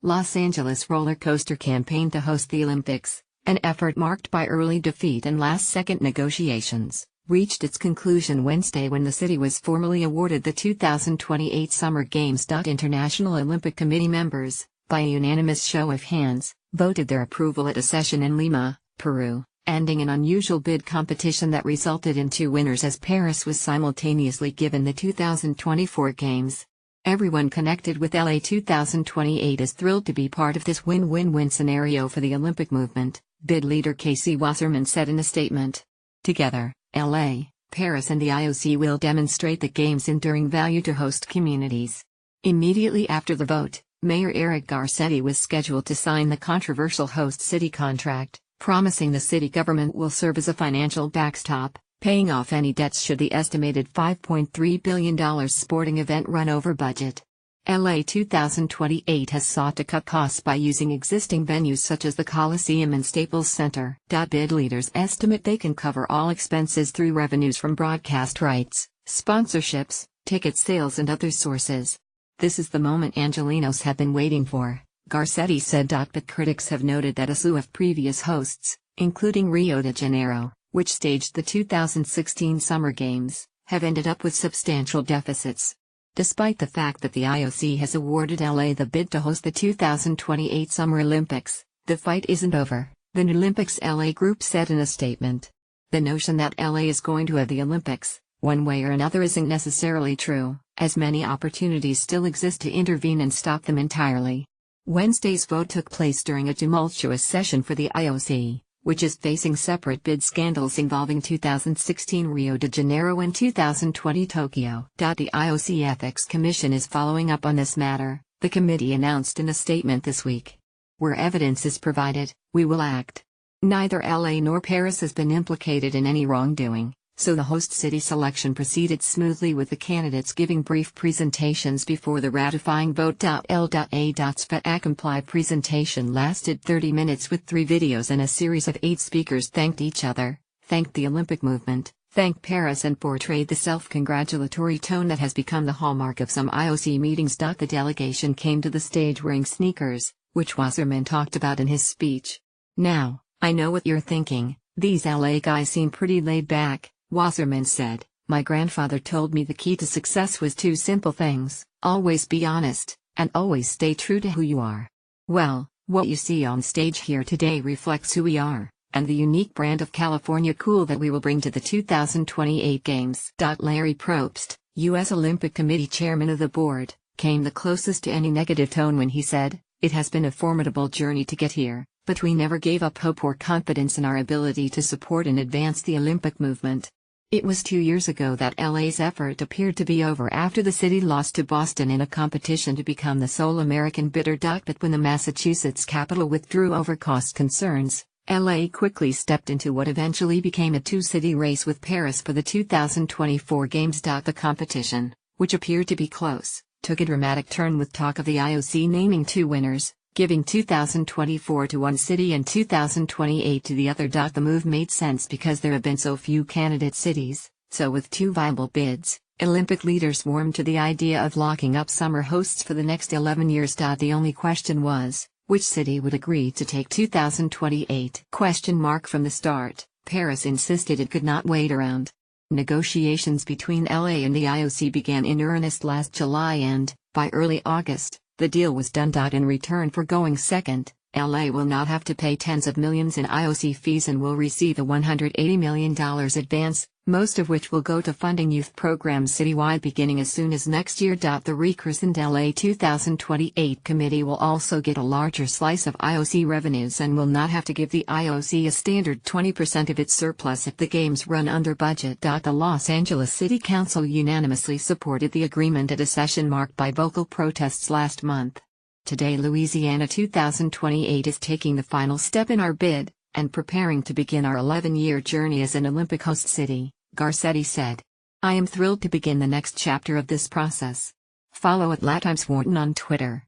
Los Angeles roller coaster campaign to host the Olympics, an effort marked by early defeat and last-second negotiations, reached its conclusion Wednesday when the city was formally awarded the 2028 Summer Games. International Olympic Committee members, by a unanimous show of hands, voted their approval at a session in Lima, Peru, ending an unusual bid competition that resulted in two winners as Paris was simultaneously given the 2024 Games. Everyone connected with LA 2028 is thrilled to be part of this win-win-win scenario for the Olympic movement, bid leader Casey Wasserman said in a statement. Together, LA, Paris and the IOC will demonstrate the Games' enduring value to host communities. Immediately after the vote, Mayor Eric Garcetti was scheduled to sign the controversial host city contract, promising the city government will serve as a financial backstop, paying off any debts should the estimated $5.3 billion sporting event run over budget. LA 2028 has sought to cut costs by using existing venues such as the Coliseum and Staples Center. Bid leaders estimate they can cover all expenses through revenues from broadcast rights, sponsorships, ticket sales and other sources. This is the moment Angelenos have been waiting for, Garcetti said. But critics have noted that a slew of previous hosts, including Rio de Janeiro, which staged the 2016 Summer Games, have ended up with substantial deficits. Despite the fact that the IOC has awarded LA the bid to host the 2028 Summer Olympics, the fight isn't over, the Olympics LA group said in a statement. The notion that LA is going to have the Olympics, one way or another, isn't necessarily true, as many opportunities still exist to intervene and stop them entirely. Wednesday's vote took place during a tumultuous session for the IOC, which is facing separate bid scandals involving 2016 Rio de Janeiro and 2020 Tokyo. The IOC Ethics Commission is following up on this matter, the committee announced in a statement this week. Where evidence is provided, we will act. Neither LA nor Paris has been implicated in any wrongdoing, so the host city selection proceeded smoothly with the candidates giving brief presentations before the ratifying vote. L.A.'s fait-accompli presentation lasted 30 minutes with 3 videos and a series of 8 speakers thanked each other, thanked the Olympic movement, thanked Paris and portrayed the self-congratulatory tone that has become the hallmark of some IOC meetings. The delegation came to the stage wearing sneakers, which Wasserman talked about in his speech. Now, I know what you're thinking, these LA guys seem pretty laid back, Wasserman said. My grandfather told me the key to success was 2 simple things: always be honest, and always stay true to who you are. Well, what you see on stage here today reflects who we are, and the unique brand of California cool that we will bring to the 2028 Games. Larry Probst, U.S. Olympic Committee chairman of the board, came the closest to any negative tone when he said, "It has been a formidable journey to get here, but we never gave up hope or confidence in our ability to support and advance the Olympic movement." It was 2 years ago that LA's effort appeared to be over after the city lost to Boston in a competition to become the sole American bidder. But when the Massachusetts capital withdrew over cost concerns, LA quickly stepped into what eventually became a 2-city race with Paris for the 2024 Games. The competition, which appeared to be close, took a dramatic turn with talk of the IOC naming 2 winners, giving 2024 to one city and 2028 to the other. The move made sense because there have been so few candidate cities, so with 2 viable bids, Olympic leaders warmed to the idea of locking up summer hosts for the next 11 years. The only question was, which city would agree to take 2028? From the start, Paris insisted it could not wait around. Negotiations between LA and the IOC began in earnest last July and, by early August, the deal was done. In return for going second, LA will not have to pay tens of millions in IOC fees and will receive a $180 million advance, most of which will go to funding youth programs citywide beginning as soon as next year. The rechristened LA 2028 committee will also get a larger slice of IOC revenues and will not have to give the IOC a standard 20% of its surplus if the Games run under budget. The Los Angeles City Council unanimously supported the agreement at a session marked by vocal protests last month. Today Louisiana 2028 is taking the final step in our bid, and preparing to begin our 11-year journey as an Olympic host city, Garcetti said. I am thrilled to begin the next chapter of this process. Follow @LatimesWharton on Twitter.